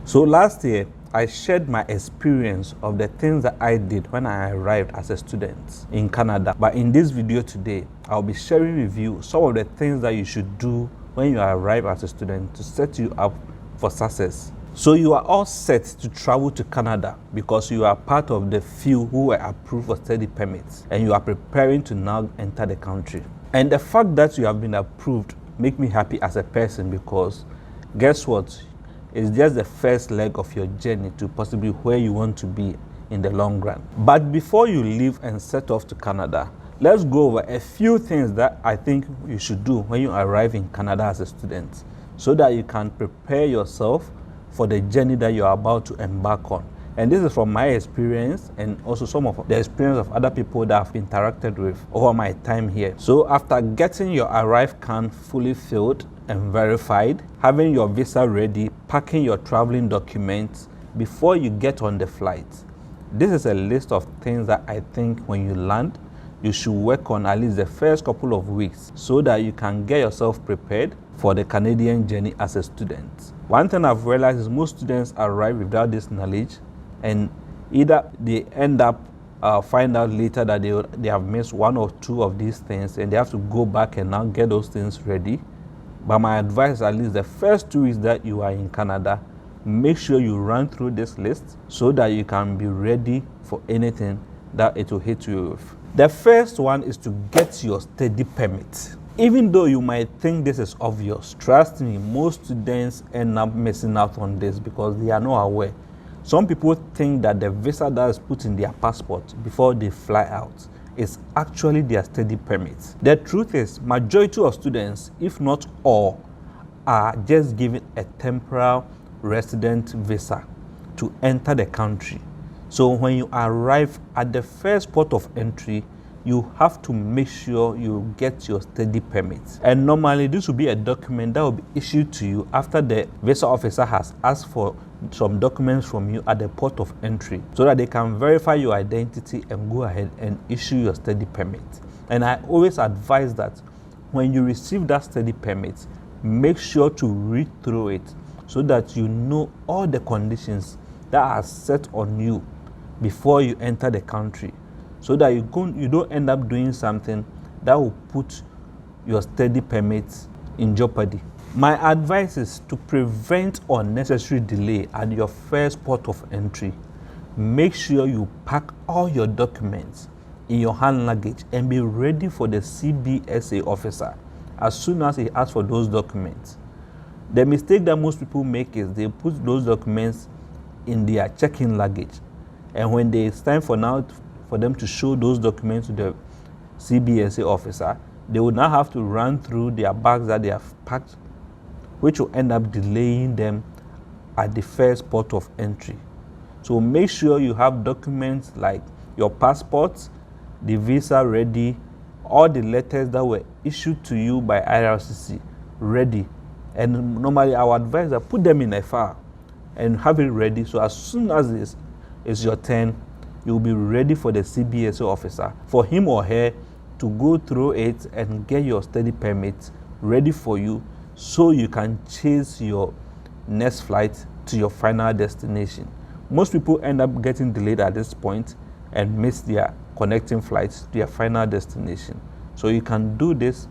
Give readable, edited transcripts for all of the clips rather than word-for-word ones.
So last year, I shared my experience of the things that I did when I arrived as a student in Canada. But in this video today, I'll be sharing with you some of the things that you should do when you arrive as a student to set you up for success. So you are all set to travel to Canada because you are part of the few who were approved for study permits and you are preparing to now enter the country. And the fact that you have been approved makes me happy as a person because guess what? It's just the first leg of your journey to possibly where you want to be in the long run. But before you leave and set off to Canada, let's go over a few things that I think you should do when you arrive in Canada as a student so that you can prepare yourself for the journey that you are about to embark on. And this is from my experience and also some of the experience of other people that I've interacted with over my time here. So after getting your ArriveCAN fully filled and verified, having your visa ready, packing your traveling documents before you get on the flight, this is a list of things that I think when you land, you should work on at least the first couple of weeks so that you can get yourself prepared for the Canadian journey as a student. One thing I've realized is most students arrive without this knowledge, and either they end up find out later that they have missed one or two of these things and they have to go back and now get those things ready. But my advice, at least the first 2 weeks that you are in Canada, make sure you run through this list so that you can be ready for anything that it will hit you with. The first one is to get your study permit. Even though you might think this is obvious, trust me, most students end up missing out on this because they are not aware. Some people think that the visa that is put in their passport before they fly out is actually their study permit. The truth is, majority of students, if not all, are just given a temporary resident visa to enter the country. So when you arrive at the first port of entry, you have to make sure you get your study permit. And normally this will be a document that will be issued to you after the visa officer has asked for some documents from you at the port of entry so that they can verify your identity and go ahead and issue your study permit. And I always advise that when you receive that study permit, make sure to read through it so that you know all the conditions that are set on you before you enter the country, so that you don't end up doing something that will put your study permit in jeopardy. My advice is to prevent unnecessary delay at your first port of entry. Make sure you pack all your documents in your hand luggage and be ready for the CBSA officer as soon as he asks for those documents. The mistake that most people make is they put those documents in their check-in luggage, and when it's time for them to show those documents to the CBSA officer, they will now have to run through their bags that they have packed, which will end up delaying them at the first port of entry. So make sure you have documents like your passport, the visa ready, all the letters that were issued to you by IRCC ready. And normally our advisor put them in a file and have it ready, so as soon as it's your turn, you'll be ready for the CBSA officer, for him or her to go through it and get your study permit ready for you so you can chase your next flight to your final destination. Most people end up getting delayed at this point and miss their connecting flights to their final destination. So you can do this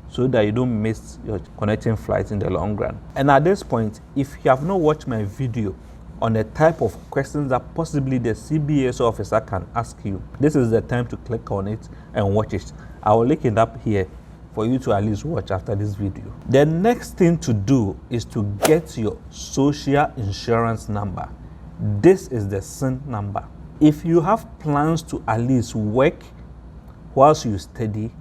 so that you don't miss your connecting flights in the long run. And at this point, if you have not watched my video on the type of questions that possibly the CBSA officer can ask you, this is the time to click on it and watch it. I will link it up here for you to at least watch after this video. The next thing to do is to get your social insurance number. This is the SIN number. If you have plans to at least work whilst you study,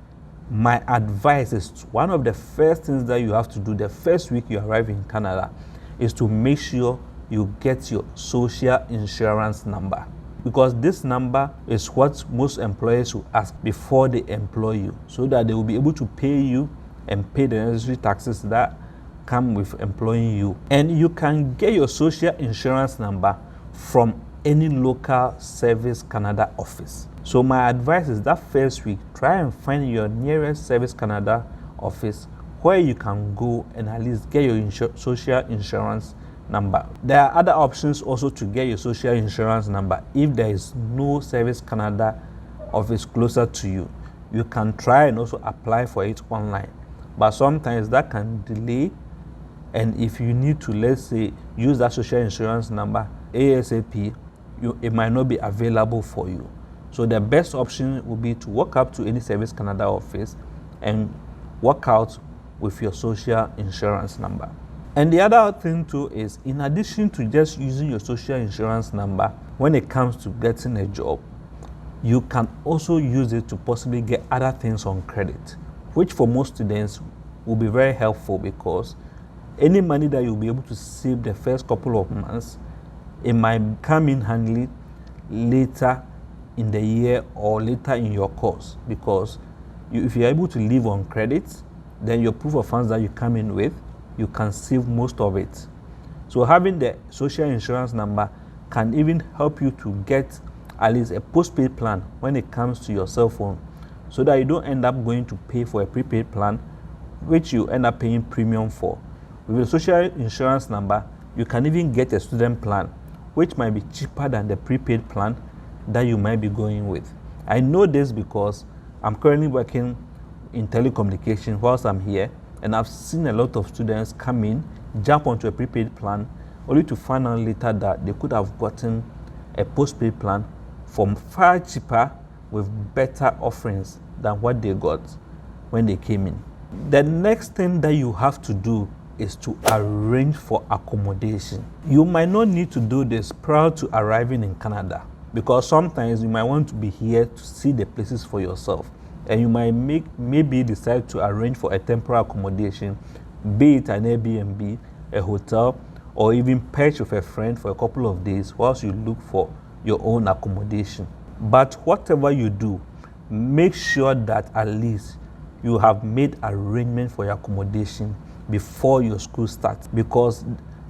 my advice is one of the first things that you have to do the first week you arrive in Canada is to make sure you get your social insurance number, because this number is what most employers will ask before they employ you, so that they will be able to pay you and pay the necessary taxes that come with employing you. And you can get your social insurance number from any local Service Canada office. So my advice is that first week, try and find your nearest Service Canada office where you can go and at least get your social insurance number. There are other options also to get your social insurance number. If there is no Service Canada office closer to you, you can try and also apply for it online. But sometimes that can delay, and if you need to, let's say, use that social insurance number ASAP, it might not be available for you. So the best option would be to walk up to any Service Canada office and walk out with your social insurance number. And the other thing too is, in addition to just using your social insurance number when it comes to getting a job, you can also use it to possibly get other things on credit, which for most students will be very helpful, because any money that you'll be able to save the first couple of months, it might come in handy later in the year or later in your course, because if you're able to live on credit, then your proof of funds that you come in with, you can save most of it. So having the social insurance number can even help you to get at least a postpaid plan when it comes to your cell phone, so that you don't end up going to pay for a prepaid plan, which you end up paying premium for. With a social insurance number, you can even get a student plan, which might be cheaper than the prepaid plan that you might be going with. I know this because I'm currently working in telecommunication whilst I'm here, and I've seen a lot of students come in, jump onto a prepaid plan, only to find out later that they could have gotten a postpaid plan for far cheaper with better offerings than what they got when they came in. The next thing that you have to do is to arrange for accommodation. You might not need to do this prior to arriving in Canada, because sometimes you might want to be here to see the places for yourself, and you might maybe decide to arrange for a temporary accommodation, be it an Airbnb, a hotel, or even perch with a friend for a couple of days whilst you look for your own accommodation. But whatever you do, make sure that at least you have made arrangement for your accommodation before your school starts, because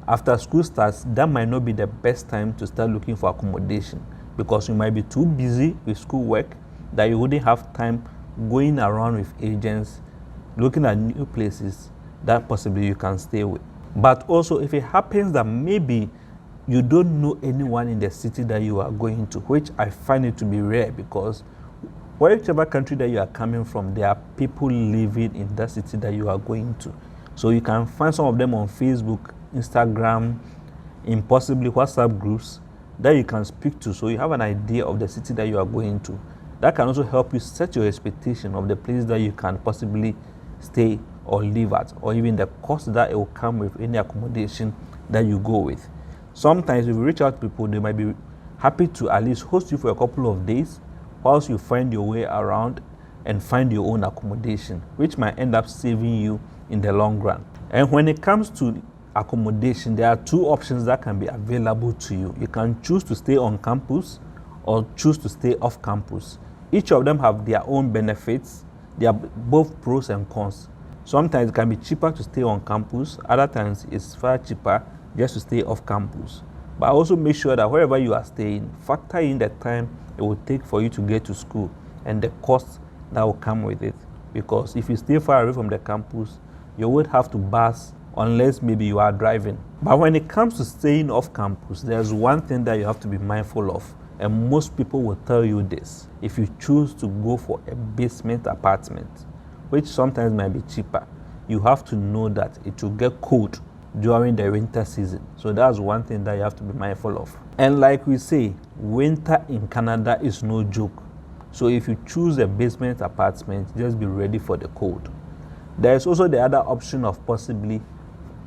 after school starts, that might not be the best time to start looking for accommodation, because you might be too busy with school work that you wouldn't have time going around with agents looking at new places that possibly you can stay with. But also, if it happens that maybe you don't know anyone in the city that you are going to, which I find it to be rare, because whichever country that you are coming from, there are people living in that city that you are going to. So you can find some of them on Facebook, Instagram, in possibly WhatsApp groups that you can speak to, so you have an idea of the city that you are going to. That can also help you set your expectation of the place that you can possibly stay or live at, or even the cost that it will come with any accommodation that you go with. Sometimes if you reach out to people, they might be happy to at least host you for a couple of days whilst you find your way around and find your own accommodation, which might end up saving you in the long run. And when it comes to accommodation, there are two options that can be available to you. You can choose to stay on campus or choose to stay off campus. Each of them have their own benefits. They are both pros and cons. Sometimes it can be cheaper to stay on campus, other times it's far cheaper just to stay off campus. But also make sure that wherever you are staying, factor in the time it will take for you to get to school and the cost that will come with it. Because if you stay far away from the campus, you would have to bus unless maybe you are driving. But when it comes to staying off campus, there's one thing that you have to be mindful of, and most people will tell you this. If you choose to go for a basement apartment, which sometimes might be cheaper, you have to know that it will get cold during the winter season. So that's one thing that you have to be mindful of. And like we say, winter in Canada is no joke. So if you choose a basement apartment, just be ready for the cold. There's also the other option of possibly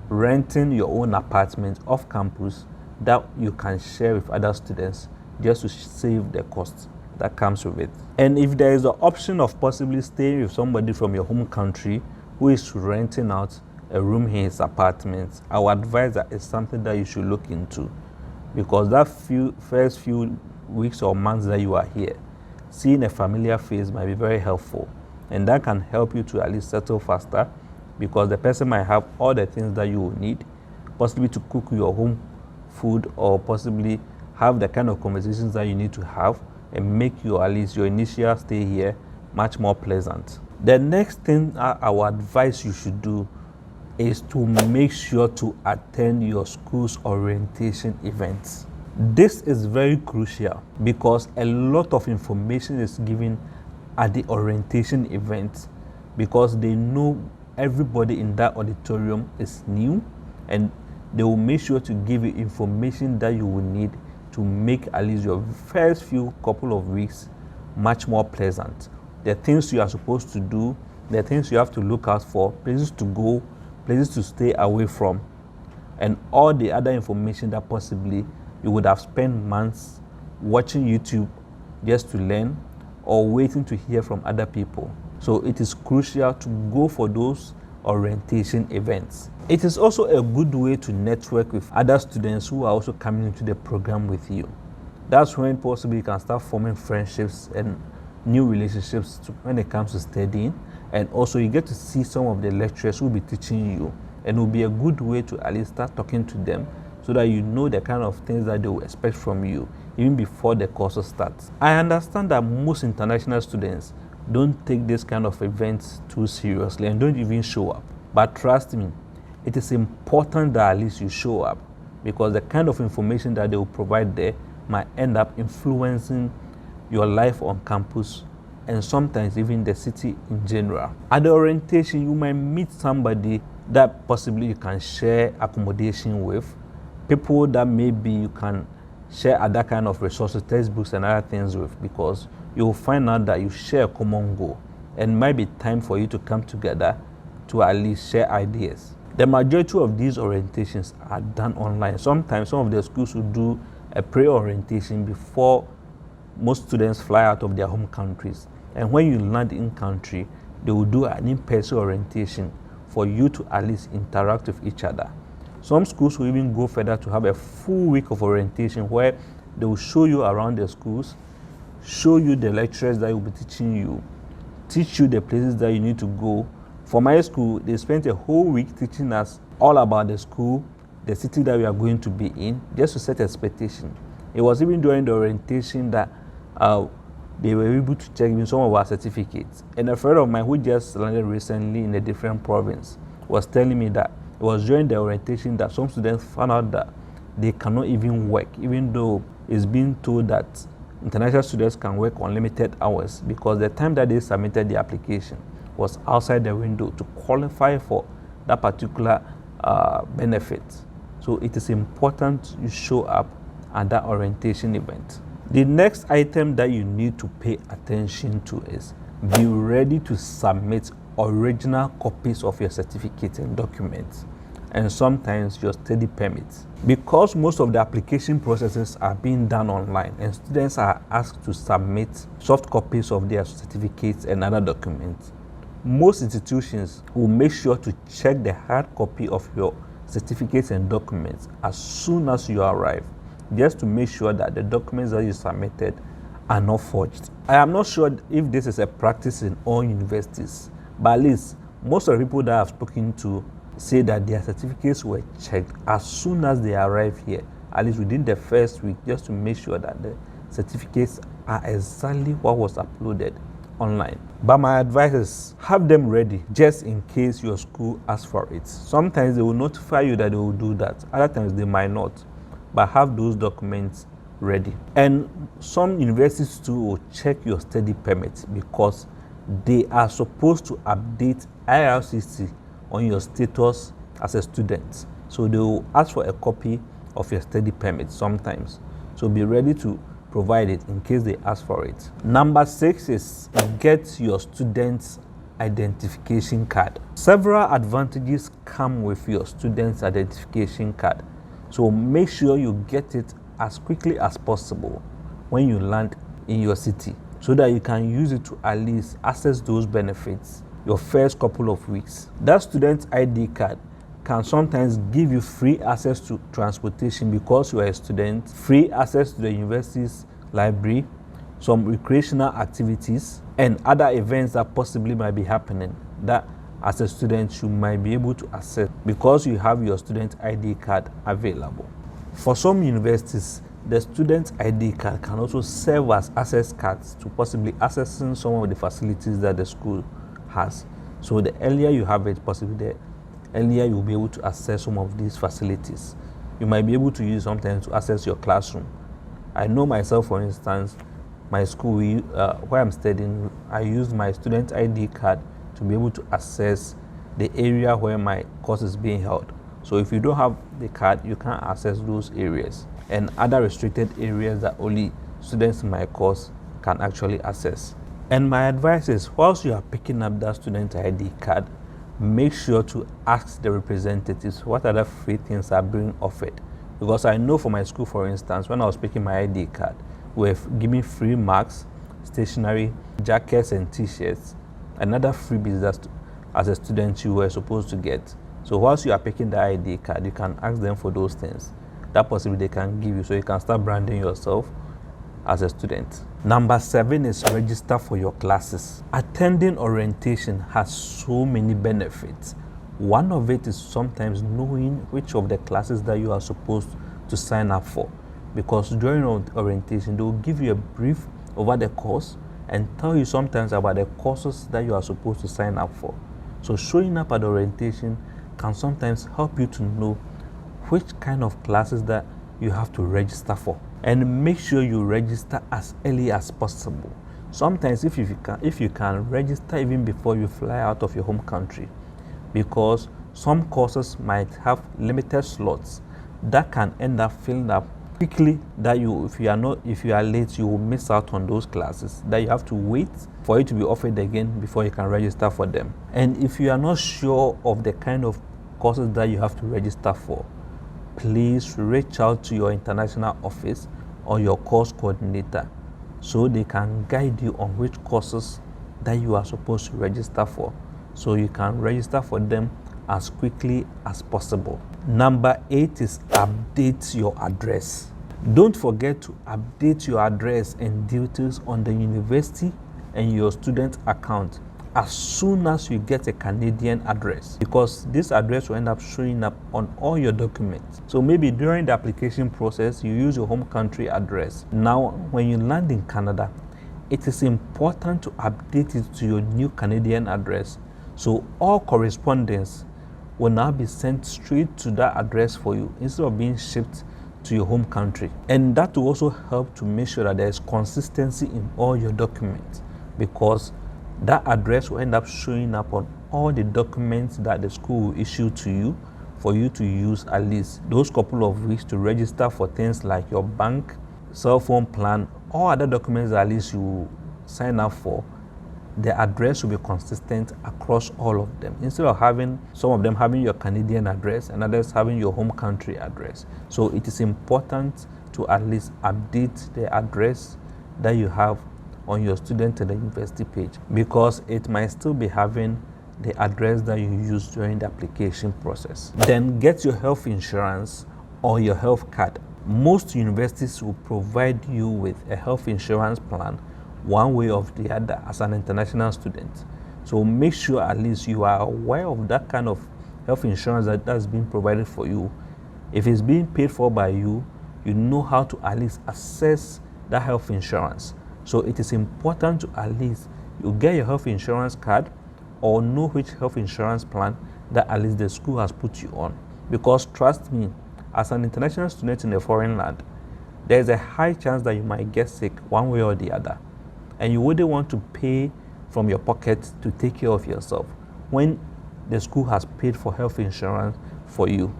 renting your own apartment off campus that you can share with other students just to save the cost that comes with it. And if there is the option of possibly staying with somebody from your home country who is renting out a room in his apartment, I would advise that it's something that you should look into, because that first few weeks or months that you are here, seeing a familiar face might be very helpful, and that can help you to at least settle faster, because the person might have all the things that you will need, possibly to cook your home food, or possibly have the kind of conversations that you need to have and make you at least your initial stay here much more pleasant. The next thing I would advise you should do is to make sure to attend your school's orientation events. This is very crucial because a lot of information is given at the orientation event, because they know everybody in that auditorium is new, and they will make sure to give you information that you will need to make at least your first few couple of weeks much more pleasant. The things you are supposed to do, the things you have to look out for, places to go, places to stay away from, and all the other information that possibly you would have spent months watching YouTube just to learn or waiting to hear from other people. So it is crucial to go for those orientation events. It is also a good way to network with other students who are also coming into the program with you. That's when possibly you can start forming friendships and new relationships when it comes to studying. And also you get to see some of the lecturers who will be teaching you, and it will be a good way to at least start talking to them so that you know the kind of things that they will expect from you even before the course starts. I understand that most international students don't take this kind of events too seriously and don't even show up. But trust me, it is important that at least you show up, because the kind of information that they will provide there might end up influencing your life on campus and sometimes even the city in general. At the orientation, you might meet somebody that possibly you can share accommodation with, people that maybe you can share other kind of resources, textbooks and other things with, because you'll find out that you share a common goal and it might be time for you to come together to at least share ideas. The majority of these orientations are done online. Sometimes some of the schools will do a pre-orientation before most students fly out of their home countries. And when you land in country, they will do an in-person orientation for you to at least interact with each other. Some schools will even go further to have a full week of orientation where they will show you around the schools, show you the lecturers that will be teaching you, teach you the places that you need to go. For my school, they spent a whole week teaching us all about the school, the city that we are going to be in, just to set expectation. It was even during the orientation that they were able to check in some of our certificates. And a friend of mine who just landed recently in a different province was telling me that it was during the orientation that some students found out that they cannot even work, even though it's being told that international students can work unlimited hours, because the time that they submitted the application was outside the window to qualify for that particular benefit. So it is important you show up at that orientation event. The next item that you need to pay attention to is be ready to submit original copies of your certificates and documents, and sometimes your study permits. Because most of the application processes are being done online and students are asked to submit soft copies of their certificates and other documents, most institutions will make sure to check the hard copy of your certificates and documents as soon as you arrive, just to make sure that the documents that you submitted are not forged. I am not sure if this is a practice in all universities, but at least most of the people that I've spoken to say that their certificates were checked as soon as they arrive here, at least within the first week, just to make sure that the certificates are exactly what was uploaded online. But my advice is have them ready just in case your school asks for it. Sometimes they will notify you that they will do that, other times they might not, but have those documents ready. And some universities too will check your study permits, because they are supposed to update IRCC on your status as a student. So they will ask for a copy of your study permit sometimes. So be ready to provide it in case they ask for it. Number 6 is get your student's identification card. Several advantages come with your student's identification card. So make sure you get it as quickly as possible when you land in your city, so that you can use it to at least access those benefits your first couple of weeks. That student ID card can sometimes give you free access to transportation because you are a student, free access to the university's library, some recreational activities, and other events that possibly might be happening that as a student you might be able to access because you have your student ID card available. For some universities, the student ID card can also serve as access cards to possibly accessing some of the facilities that the school has. So the earlier you have it, possibly the earlier you'll be able to access some of these facilities. You might be able to use sometimes to access your classroom. I know myself, for instance, my school, where I'm studying, I use my student ID card to be able to access the area where my course is being held. So if you don't have the card, you can't access those areas and other restricted areas that only students in my course can actually access. And my advice is, whilst you are picking up that student ID card, make sure to ask the representatives what other free things are being offered. Because I know for my school, for instance, when I was picking my ID card, we were giving free marks, stationery, jackets and t-shirts, and other freebies that as a student you were supposed to get. So whilst you are picking the ID card, you can ask them for those things that possibly they can give you, so you can start branding yourself as a student. Number 7 is register for your classes. Attending orientation has so many benefits. One of it is sometimes knowing which of the classes that you are supposed to sign up for, because during orientation they will give you a brief over the course and tell you sometimes about the courses that you are supposed to sign up for. So showing up at orientation can sometimes help you to know which kind of classes that you have to register for, and make sure you register as early as possible. Sometimes if you can register even before you fly out of your home country, because some courses might have limited slots that can end up filling up quickly, that if you are late, you will miss out on those classes that you have to wait for it to be offered again before you can register for them. And if you are not sure of the kind of courses that you have to register for, please reach out to your international office or your course coordinator so they can guide you on which courses that you are supposed to register for, so you can register for them as quickly as possible. Number 8 is update your address. Don't forget to update your address and details on the university and your student account as soon as you get a Canadian address, because this address will end up showing up on all your documents. So maybe during the application process you use your home country address. Now when you land in Canada, it is important to update it to your new Canadian address, so all correspondence will now be sent straight to that address for you instead of being shipped to your home country. And that will also help to make sure that there is consistency in all your documents, because that address will end up showing up on all the documents that the school will issue to you for you to use at least those couple of weeks to register for things like your bank, cell phone plan, all other documents that at least you sign up for. The address will be consistent across all of them, instead of having some of them having your Canadian address and others having your home country address. So it is important to at least update the address that you have on your student and the university page, because it might still be having the address that you use during the application process. Then get your health insurance or your health card. Most universities will provide you with a health insurance plan one way or the other as an international student. So make sure at least you are aware of that kind of health insurance that's being provided for you. If it's being paid for by you, you know how to at least assess that health insurance. So it is important to at least you get your health insurance card or know which health insurance plan that at least the school has put you on. Because trust me, as an international student in a foreign land, there's a high chance that you might get sick one way or the other. And you wouldn't want to pay from your pocket to take care of yourself when the school has paid for health insurance for you.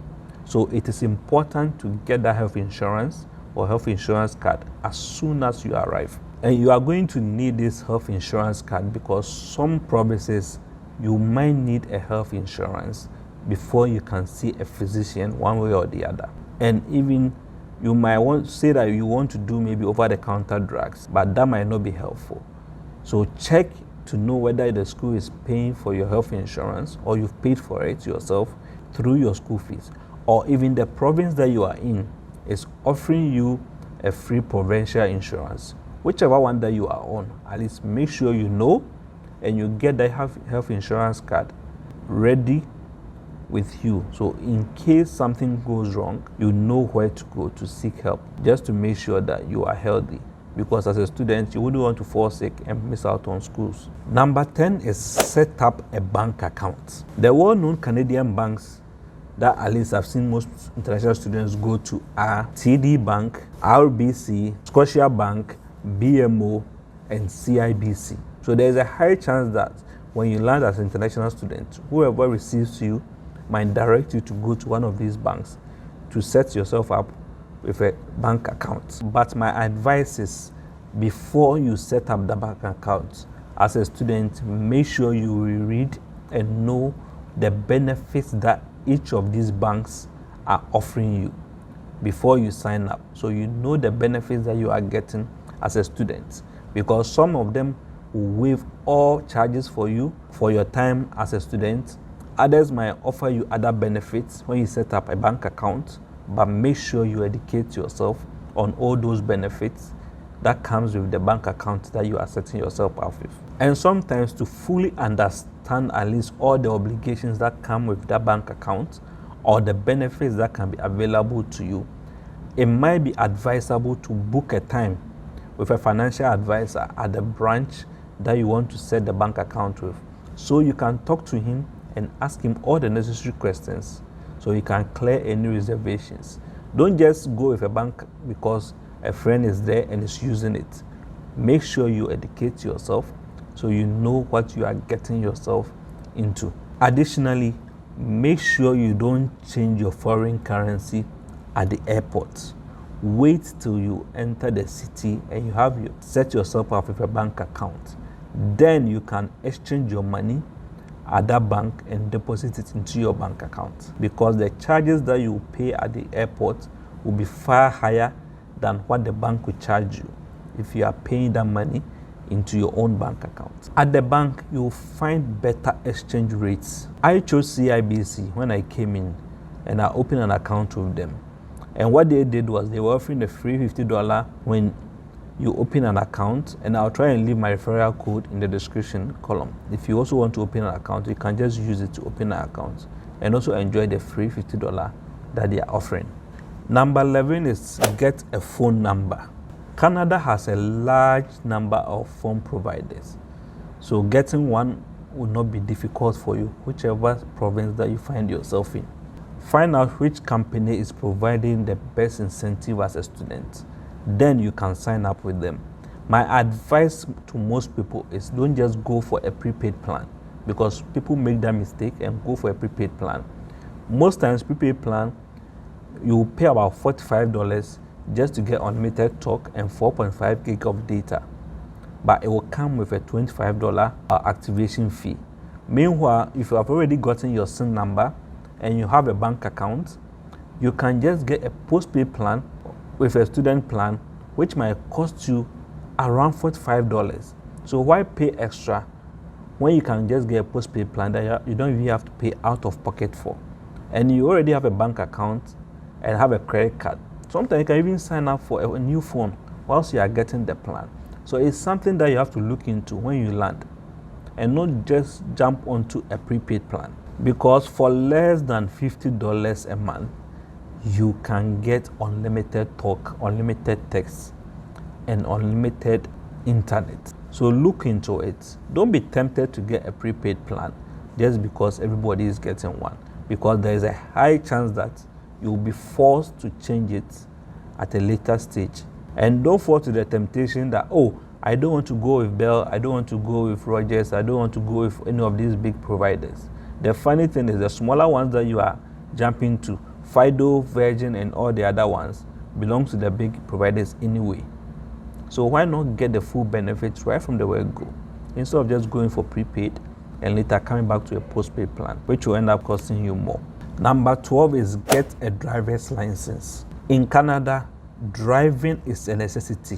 So it is important to get that health insurance or health insurance card as soon as you arrive. And you are going to need this health insurance card because some provinces you might need a health insurance before you can see a physician one way or the other. And even you might want to say that you want to do maybe over-the-counter drugs, but that might not be helpful. So check to know whether the school is paying for your health insurance or you've paid for it yourself through your school fees, or even the province that you are in is offering you a free provincial insurance. Whichever one that you are on, at least make sure you know and you get the health insurance card ready with you, so in case something goes wrong, you know where to go to seek help, just to make sure that you are healthy because as a student, you wouldn't want to fall sick and miss out on schools. Number 10 is set up a bank account. The well-known Canadian banks that at least I've seen most international students go to are TD Bank, RBC, Scotia Bank, BMO, and CIBC. So there's a high chance that when you land as an international student, whoever receives you might direct you to go to one of these banks to set yourself up with a bank account. But my advice is, before you set up the bank account, as a student, make sure you read and know the benefits that each of these banks are offering you before you sign up, so you know the benefits that you are getting as a student, because some of them will waive all charges for you for your time as a student. Others might offer you other benefits when you set up a bank account, but make sure you educate yourself on all those benefits that comes with the bank account that you are setting yourself up with. And sometimes, to fully understand at least all the obligations that come with that bank account or the benefits that can be available to you, it might be advisable to book a time with a financial advisor at the branch that you want to set the bank account with, so you can talk to him and ask him all the necessary questions so you can clear any reservations. Don't just go with a bank because a friend is there and is using it. Make sure you educate yourself so you know what you are getting yourself into. Additionally, make sure you don't change your foreign currency at the airport. Wait till you enter the city and you have set yourself up with a bank account. Then you can exchange your money at that bank and deposit it into your bank account, because the charges that you pay at the airport will be far higher than what the bank will charge you if you are paying that money into your own bank account. At the bank, you will find better exchange rates. I chose CIBC when I came in and I opened an account with them. And what they did was they were offering a free $50 when you open an account, and I'll try and leave my referral code in the description column. If you also want to open an account, you can just use it to open an account and also enjoy the free $50 that they are offering. Number 11 is get a phone number. Canada has a large number of phone providers, so getting one will not be difficult for you, whichever province that you find yourself in. Find out which company is providing the best incentive as a student. Then you can sign up with them. My advice to most people is, don't just go for a prepaid plan, because people make that mistake and go for a prepaid plan. Most times, prepaid plan, you pay about $45 just to get unlimited talk and 4.5 gig of data, but it will come with a $25 activation fee. Meanwhile, if you have already gotten your SIM number and you have a bank account, you can just get a postpaid plan with a student plan, which might cost you around $45. So why pay extra when you can just get a postpaid plan that you don't even have to pay out of pocket for? And you already have a bank account and have a credit card. Sometimes you can even sign up for a new phone whilst you are getting the plan. So it's something that you have to look into when you land, and not just jump onto a prepaid plan, because for less than $50 a month, you can get unlimited talk, unlimited text, and unlimited internet. So look into it. Don't be tempted to get a prepaid plan just because everybody is getting one, because there is a high chance that you will be forced to change it at a later stage. And don't fall to the temptation that, oh, I don't want to go with Bell, I don't want to go with Rogers, I don't want to go with any of these big providers. The funny thing is, the smaller ones that you are jumping to, Fido, Virgin, and all the other ones, belong to the big providers anyway. So why not get the full benefits right from the word go, instead of just going for prepaid and later coming back to a postpaid plan, which will end up costing you more. Number 12 is get a driver's license. In Canada, driving is a necessity.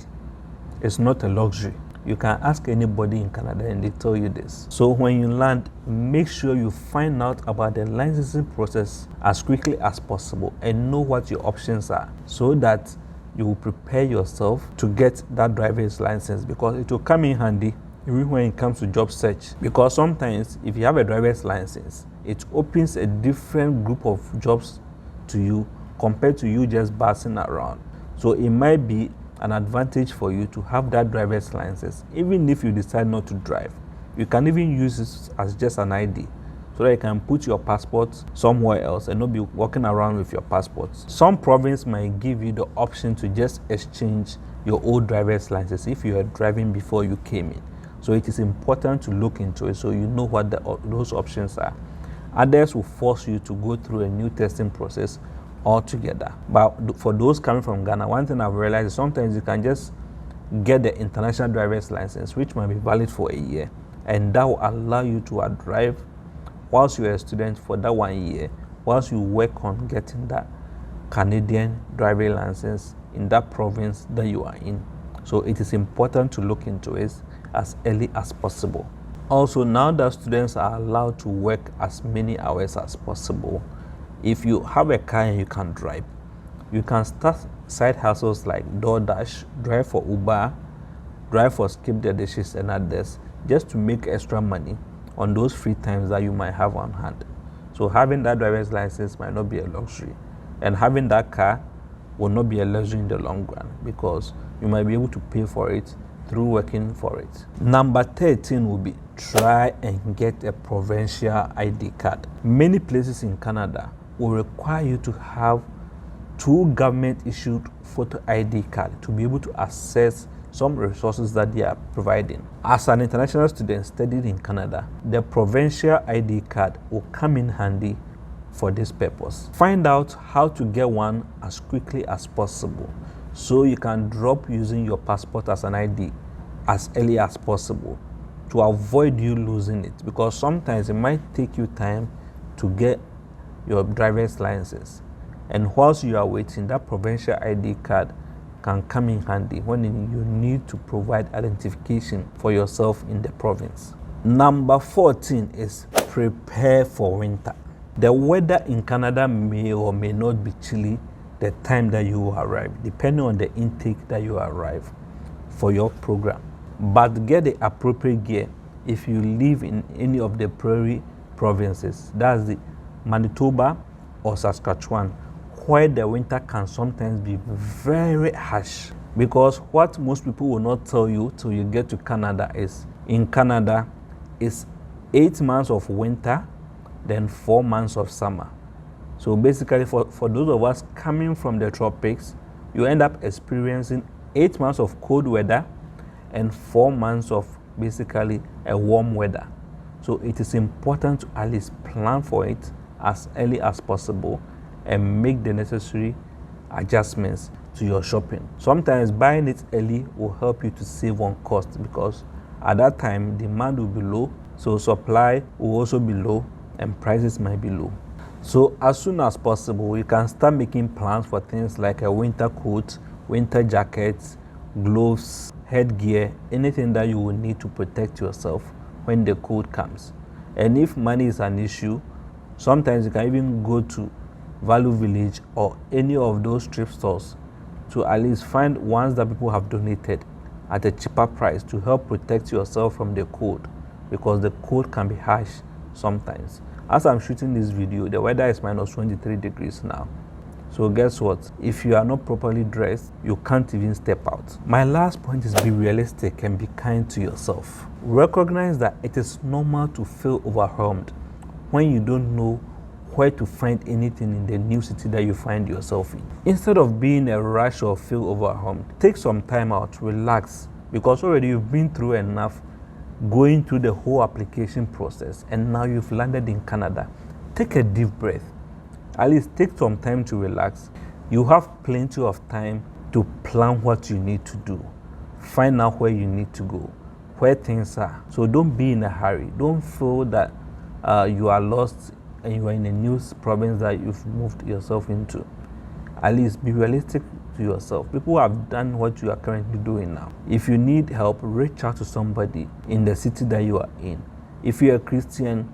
It's not a luxury. You can ask anybody in Canada and they tell you this. So when you land, make sure you find out about the licensing process as quickly as possible and know what your options are, so that you will prepare yourself to get that driver's license, because it will come in handy even when it comes to job search. Because sometimes if you have a driver's license, it opens a different group of jobs to you compared to you just passing around. So it might be an advantage for you to have that driver's license. Even if you decide not to drive, you can even use this as just an ID, so that you can put your passport somewhere else and not be walking around with your passport. Some province might give you the option to just exchange your old driver's license if you are driving before you came in. So it is important to look into it so you know what those options are. Others will force you to go through a new testing process altogether. But for those coming from Ghana, one thing I've realized is sometimes you can just get the international driver's license, which might be valid for a year, and that will allow you to drive whilst you're a student for that 1 year, whilst you work on getting that Canadian driving license in that province that you are in. So it is important to look into it as early as possible. Also, now that students are allowed to work as many hours as possible, if you have a car and you can drive, you can start side hustles like DoorDash, drive for Uber, drive for Skip the Dishes and others, just to make extra money on those free times that you might have on hand. So having that driver's license might not be a luxury, and having that car will not be a luxury in the long run, because you might be able to pay for it through working for it. Number 13 will be try and get a provincial ID card. Many places in Canada will require you to have 2 government-issued photo ID card to be able to access some resources that they are providing. As an international student studying in Canada, the provincial ID card will come in handy for this purpose. Find out how to get one as quickly as possible, so you can drop using your passport as an ID as early as possible to avoid you losing it, because sometimes it might take you time to get your driver's license, and whilst you are waiting, that provincial ID card can come in handy when you need to provide identification for yourself in the province. Number 14 is prepare for winter. The weather in Canada may or may not be chilly the time that you arrive, depending on the intake that you arrive for your program. But get the appropriate gear if you live in any of the prairie provinces, that's the Manitoba or Saskatchewan, where the winter can sometimes be very harsh. Because what most people will not tell you till you get to Canada is, in Canada, it's 8 months of winter, then 4 months of summer. So basically, for those of us coming from the tropics, you end up experiencing 8 months of cold weather and 4 months of basically a warm weather. So it is important to at least plan for it as early as possible and make the necessary adjustments to your shopping. Sometimes buying it early will help you to save on cost, because at that time demand will be low, so supply will also be low and prices might be low. So as soon as possible, you can start making plans for things like a winter coat, winter jackets, gloves, headgear, anything that you will need to protect yourself when the cold comes. And if money is an issue, sometimes you can even go to Value Village or any of those thrift stores to at least find ones that people have donated at a cheaper price to help protect yourself from the cold, because the cold can be harsh sometimes. As I'm shooting this video, the weather is minus 23 degrees now. So guess what? If you are not properly dressed, you can't even step out. My last point is be realistic and be kind to yourself. Recognize that it is normal to feel overwhelmed when you don't know where to find anything in the new city that you find yourself in. Instead of being in a rush or feel overwhelmed, take some time out, relax, because already you've been through enough going through the whole application process, and now you've landed in Canada. Take a deep breath. At least take some time to relax. You have plenty of time to plan what you need to do. Find out where you need to go, where things are. So don't be in a hurry. Don't feel that you are lost and you are in a new province that you've moved yourself into. At least be realistic to yourself. People have done what you are currently doing now. If you need help, reach out to somebody in the city that you are in. If you're a Christian,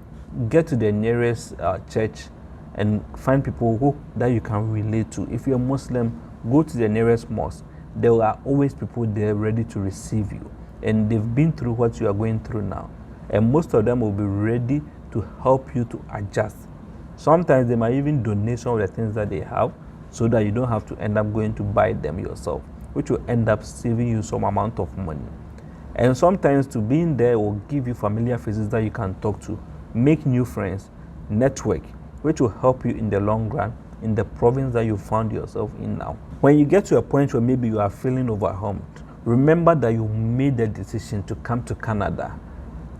get to the nearest church and find people that you can relate to. If you're a Muslim, go to the nearest mosque. There are always people there ready to receive you, and they've been through what you are going through now, and most of them will be ready to help you to adjust. Sometimes they might even donate some of the things that they have, so that you don't have to end up going to buy them yourself. which will end up saving you some amount of money. And sometimes to being there will give you familiar faces that you can talk to, make new friends, network, which will help you in the long run in the province that you found yourself in now. When you get to a point where maybe you are feeling overwhelmed, remember that you made the decision to come to Canada.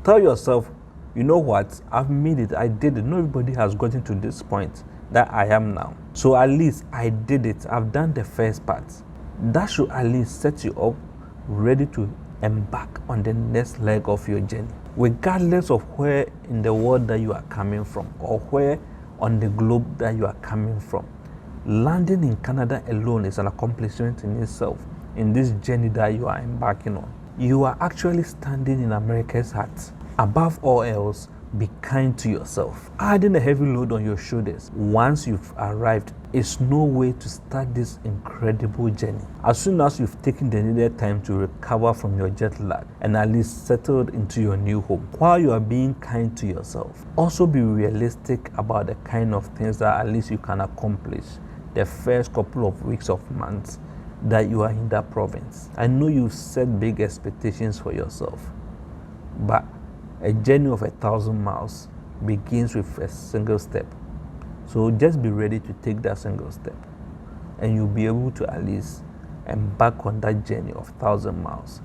Tell yourself, you know what, I've made it, I did it. Not everybody has gotten to this point that I am now. So at least I did it, I've done the first part. That should at least set you up ready to embark on the next leg of your journey. Regardless of where in the world that you are coming from or where on the globe that you are coming from, landing in Canada alone is an accomplishment in itself in this journey that you are embarking on. You are actually standing in America's heart. Above all else, be kind to yourself. Adding a heavy load on your shoulders once you've arrived is no way to start this incredible journey. As soon as you've taken the needed time to recover from your jet lag and at least settled into your new home, while you are being kind to yourself, also be realistic about the kind of things that at least you can accomplish the first couple of weeks of months that you are in that province. I know you've set big expectations for yourself, but a journey of 1,000 miles begins with a single step. So just be ready to take that single step, and you'll be able to at least embark on that journey of 1,000 miles.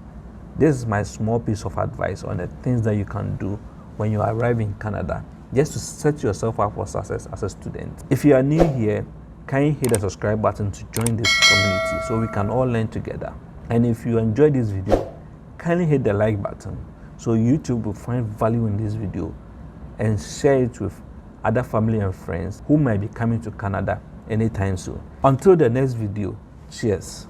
This is my small piece of advice on the things that you can do when you arrive in Canada, just to set yourself up for success as a student. If you are new here, can you hit the subscribe button to join this community so we can all learn together? And if you enjoyed this video, kindly hit the like button so YouTube will find value in this video and share it with other family and friends who might be coming to Canada anytime soon. Until the next video, cheers.